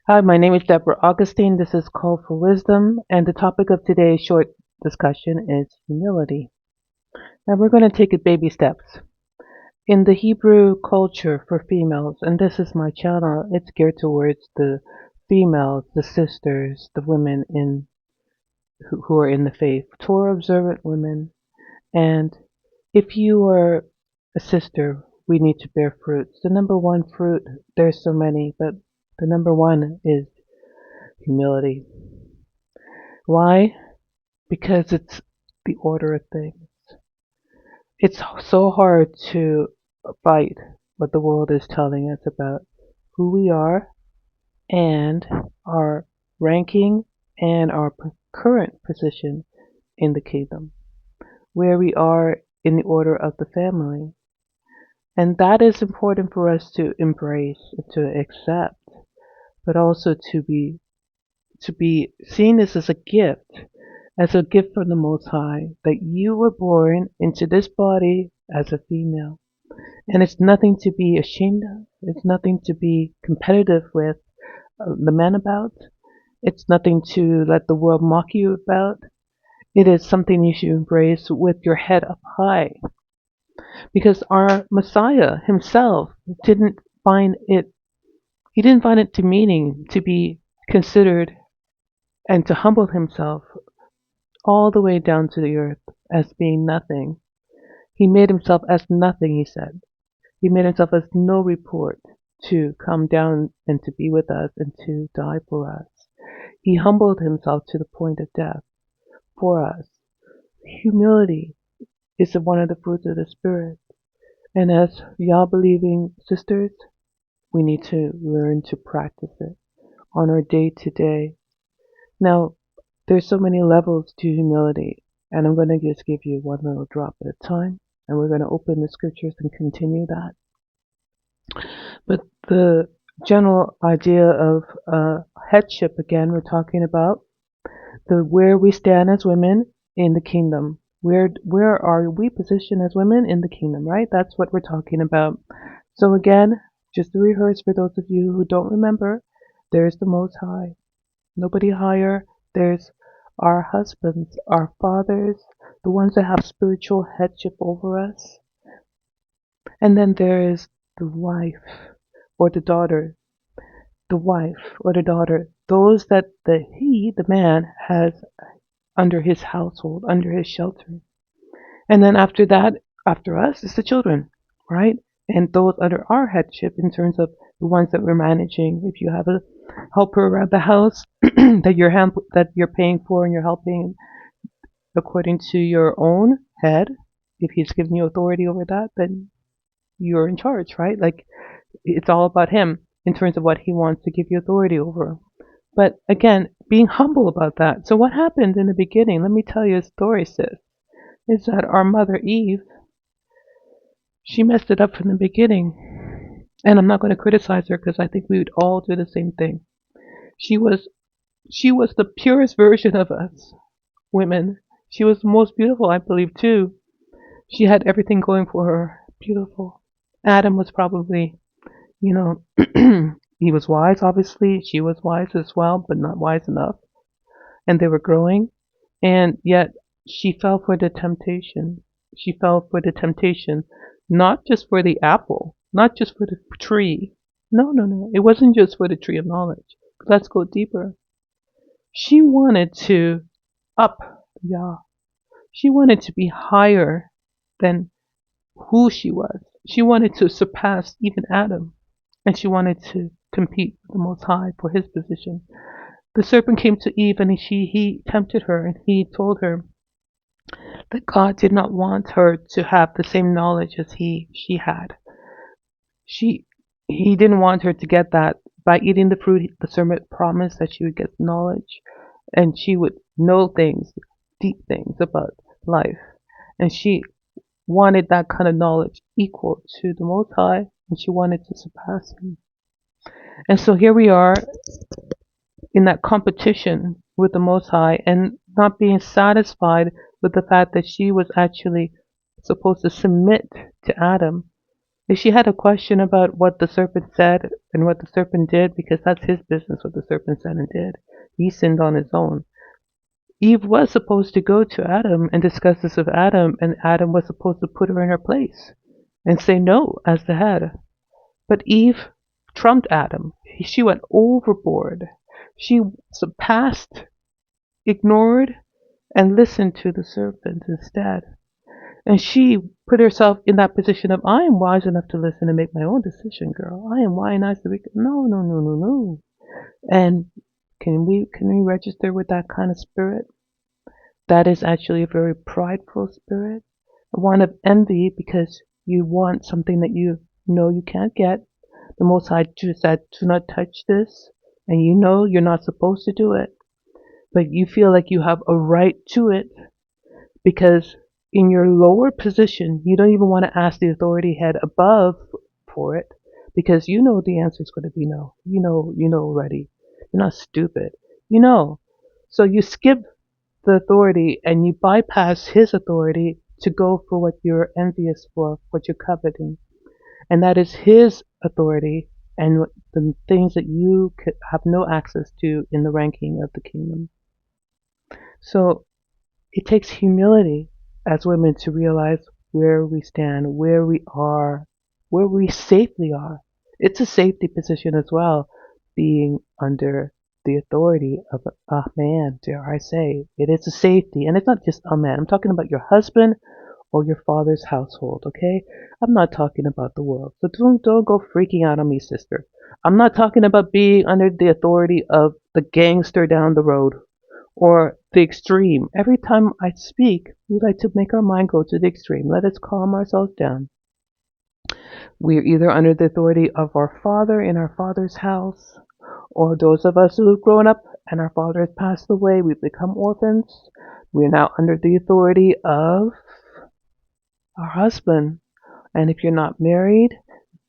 Hi, my name is Deborah Augustine. This is Call for Wisdom, and the topic of today's short discussion is humility. Now, we're going to take it baby steps. In the Hebrew culture for females, and this is my channel, it's geared towards the females, the sisters, the women who are in the faith, Torah observant women. And if you are a sister, we need to bear fruits. The number one fruit, there's so many, but the number one is humility. Why? Because it's the order of things. It's so hard to fight what the world is telling us about who we are and our ranking and our current position in the kingdom, where we are in the order of the family. And that is important for us to embrace, to accept, but also to be seeing this as a gift from the Most High, that you were born into this body as a female. And it's nothing to be ashamed of. It's nothing to be competitive with the men about. It's nothing to let the world mock you about. It is something you should embrace with your head up high. Because our Messiah himself didn't find it, he didn't find it demeaning to be considered and to humble himself all the way down to the earth as being nothing. He made himself as nothing, he said. He made himself as no report to come down and to be with us and to die for us. He humbled himself to the point of death for us. Humility is one of the fruits of the Spirit. And as Yah believing sisters, we need to learn to practice it on our day to day. Now, there's so many levels to humility, and I'm going to just give you one little drop at a time, and we're going to open the scriptures and continue that. But the general idea of headship, again, we're talking about where we stand as women in the kingdom. Where are we positioned as women in the kingdom, right? That's what we're talking about. So again, just to rehearse for those of you who don't remember, there's the Most High. Nobody higher. There's our husbands, our fathers, the ones that have spiritual headship over us. And then there is the wife or the daughter, those that the man, has under his household, under his shelter. And then after that, after us, is the children, right? And those under our headship in terms of the ones that we're managing. If you have a helper around the house that you're paying for and you're helping according to your own head, if he's given you authority over that, then you're in charge, right? Like it's all about him in terms of what he wants to give you authority over. But again, being humble about that. So what happened in the beginning? Let me tell you a story, sis. Is that our mother Eve, she messed it up from the beginning. And I'm not going to criticize her because I think we would all do the same thing. She was the purest version of us women. She was the most beautiful, I believe, too. She had everything going for her. Beautiful. Adam was probably, you know, he was wise, obviously. She was wise as well, but not wise enough. And they were growing. And yet she fell for the temptation. She fell for the temptation, not just for the apple, not just for the tree. No, no, no. It wasn't just for the tree of knowledge. Let's go deeper. She wanted to up Yah. She wanted to be higher than who she was. She wanted to surpass even Adam. And she wanted to compete with the Most High for his position. The serpent came to Eve and he tempted her and he told her that God did not want her to have the same knowledge as she had. He didn't want her to get that by eating the fruit. The serpent promised that she would get knowledge and she would know things, deep things about life. And she wanted that kind of knowledge equal to the Most High, and she wanted to surpass him. And so here we are in that competition with the Most High and not being satisfied with the fact that she was actually supposed to submit to Adam. If she had a question about what the serpent said and what the serpent did, because that's his business what the serpent said and did, he sinned on his own. Eve was supposed to go to Adam and discuss this with Adam, and Adam was supposed to put her in her place and say no as the head. But Eve trumped Adam. She went overboard. She surpassed, ignored, and listened to the serpent instead. And she put herself in that position of, I am wise enough to listen and make my own decision, girl. I am wise enough to make no, no, no, no, no. And can we register with that kind of spirit? That is actually a very prideful spirit, one of envy because you want something that you know you can't get. The Most High said, do not touch this, and you know you're not supposed to do it, but you feel like you have a right to it because in your lower position, you don't even want to ask the authority head above for it because you know the answer is going to be no. You know already. You're not stupid. You know. So you skip the authority and you bypass his authority to go for what you're envious for, what you're coveting. And that is his authority and the things that you have no access to in the ranking of the kingdom. So it takes humility as women to realize where we stand, where we are, where we safely are. It's a safety position as well, being under the authority of a man, dare I say. It is a safety, and it's not just a man. I'm talking about your husband or your father's household, okay? I'm not talking about the world. So don't go freaking out on me, sister. I'm not talking about being under the authority of the gangster down the road or the extreme. Every time I speak, we like to make our mind go to the extreme. Let us calm ourselves down. We are either under the authority of our father in our father's house, or those of us who have grown up and our father has passed away, we've become orphans. We are now under the authority of our husband. And if you're not married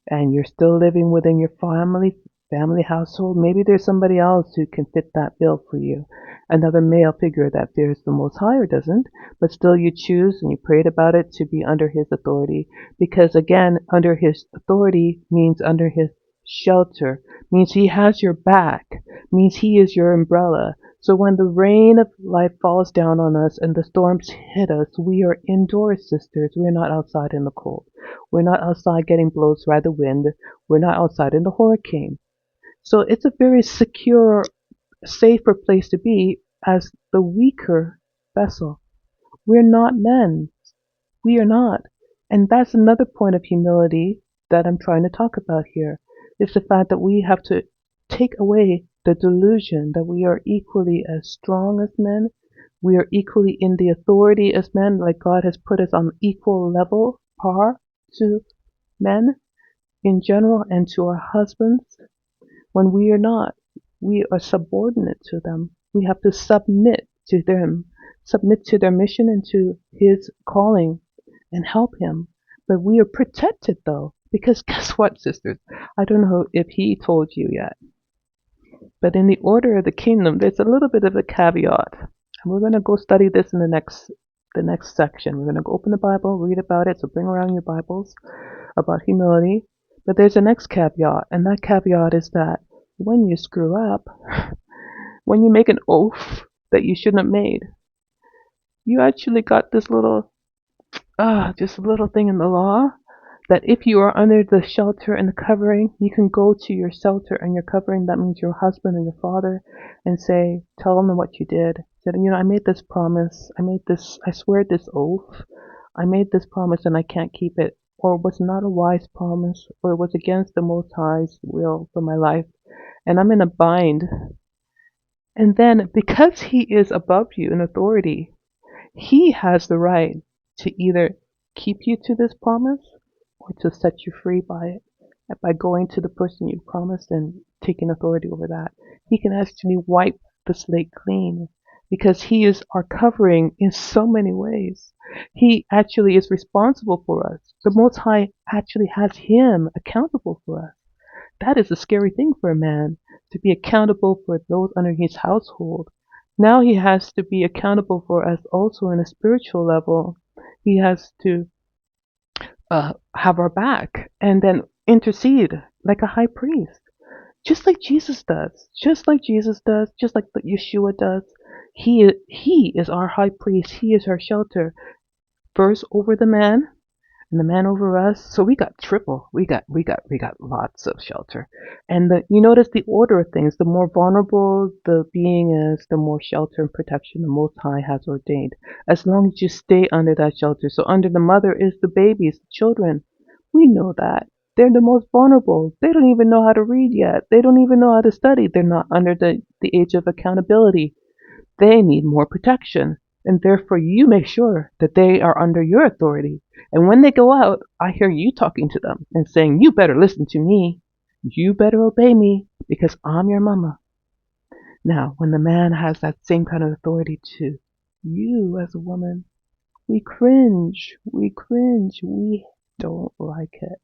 and you're still living within your family household, maybe there's somebody else who can fit that bill for you. Another male figure that fears the Most High or doesn't, but still you choose and you prayed about it to be under his authority. Because again, under his authority means under his shelter, means he has your back, means he is your umbrella. So when the rain of life falls down on us and the storms hit us, we are indoors, sisters. We're not outside in the cold. We're not outside getting blows by the wind. We're not outside in the hurricane. So it's a very secure, safer place to be as the weaker vessel. We're not men. We are not. And that's another point of humility that I'm trying to talk about here. Is the fact that we have to take away the delusion that we are equally as strong as men. We are equally in the authority as men, like God has put us on equal level, par to men in general and to our husbands, when we are not. We are subordinate to them. We have to submit to them, submit to their mission and to his calling and help him. But we are protected though, because guess what, sisters? I don't know if he told you yet, but in the order of the kingdom, there's a little bit of a caveat. And we're going to go study this in the next section. We're going to go open the Bible, read about it. So bring around your Bibles about humility. But there's a next caveat, and that caveat is that when you screw up, when you make an oath that you shouldn't have made, you actually got this little, just a little thing in the law that if you are under the shelter and the covering, you can go to your shelter and your covering, that means your husband or your father, and say, tell them what you did. Said, I made this promise, I swear this oath, I made this promise and I can't keep it, or it was not a wise promise, or it was against the Most High's will for my life, and I'm in a bind. And then, because he is above you in authority, he has the right to either keep you to this promise or to set you free by it, by going to the person you promised and taking authority over that. He can actually wipe the slate clean because he is our covering in so many ways. He actually is responsible for us. The Most High actually has him accountable for us. That is a scary thing for a man, to be accountable for those under his household. Now he has to be accountable for us also in a spiritual level. He has to have our back and then intercede like a high priest, just like Jesus does, just like Jesus does, just like Yeshua does. He is our high priest. He is our shelter, first over the man and the man over us. So we got triple. We got lots of shelter. And you notice the order of things. The more vulnerable the being is, the more shelter and protection the Most High has ordained. As long as you stay under that shelter. So under the mother is the babies, the children. We know that. They're the most vulnerable. They don't even know how to read yet. They don't even know how to study. They're not under the age of accountability. They need more protection, and therefore you make sure that they are under your authority. And when they go out, I hear you talking to them and saying, you better listen to me. You better obey me because I'm your mama. Now, when the man has that same kind of authority to you as a woman, we cringe. We cringe. We don't like it.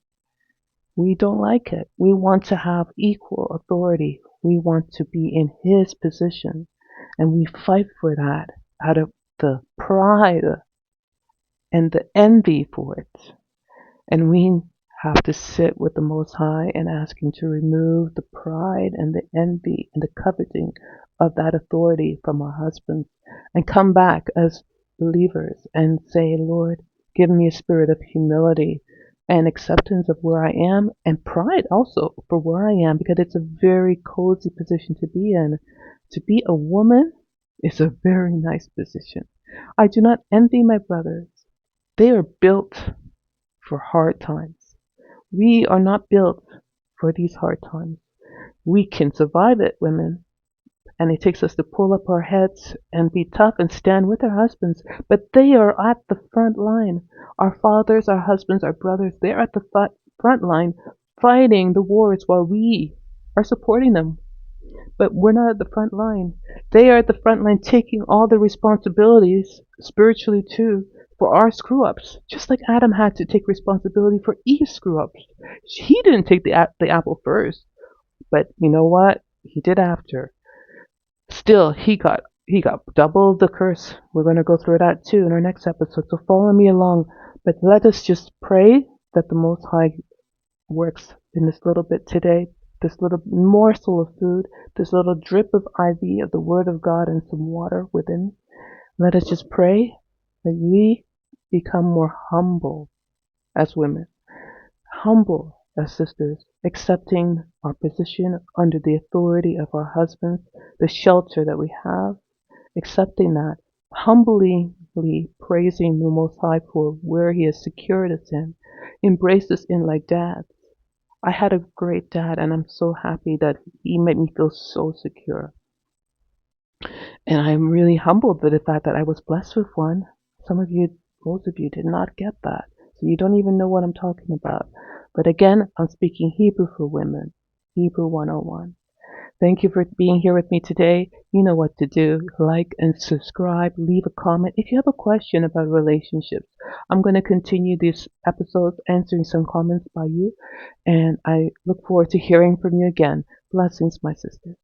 We don't like it. We want to have equal authority. We want to be in his position. And we fight for that out of the pride and the envy for it. And we have to sit with the Most High and ask him to remove the pride and the envy and the coveting of that authority from our husbands and come back as believers and say, Lord, give me a spirit of humility and acceptance of where I am, and pride also for where I am, because it's a very cozy position to be in. To be a woman is a very nice position. I do not envy my brothers. They are built for hard times. We are not built for these hard times. We can survive it, women, and it takes us to pull up our heads and be tough and stand with our husbands, but they are at the front line. Our fathers, our husbands, our brothers, they're at the front line fighting the wars while we are supporting them. But we're not at the front line. They are at the front line taking all the responsibilities, spiritually too, for our screw-ups. Just like Adam had to take responsibility for Eve's screw-ups. He didn't take the apple first, but you know what? He did after. Still, he got double the curse. We're going to go through that too in our next episode, so follow me along. But let us just pray that the Most High works in this little bit today, this little morsel of food, this little drip of IV of the Word of God and some water within. Let us just pray that we become more humble as women, humble as sisters, accepting our position under the authority of our husbands, the shelter that we have, accepting that, humbly praising the Most High for where He has secured us in, embrace us in like dads. I had a great dad, and I'm so happy that he made me feel so secure. And I'm really humbled by the fact that I was blessed with one. Most of you did not get that. So you don't even know what I'm talking about. But again, I'm speaking Hebrew for women. Hebrew 101. Thank you for being here with me today. You know what to do. Like and subscribe. Leave a comment. If you have a question about relationships, I'm going to continue these episodes answering some comments by you. And I look forward to hearing from you again. Blessings, my sisters.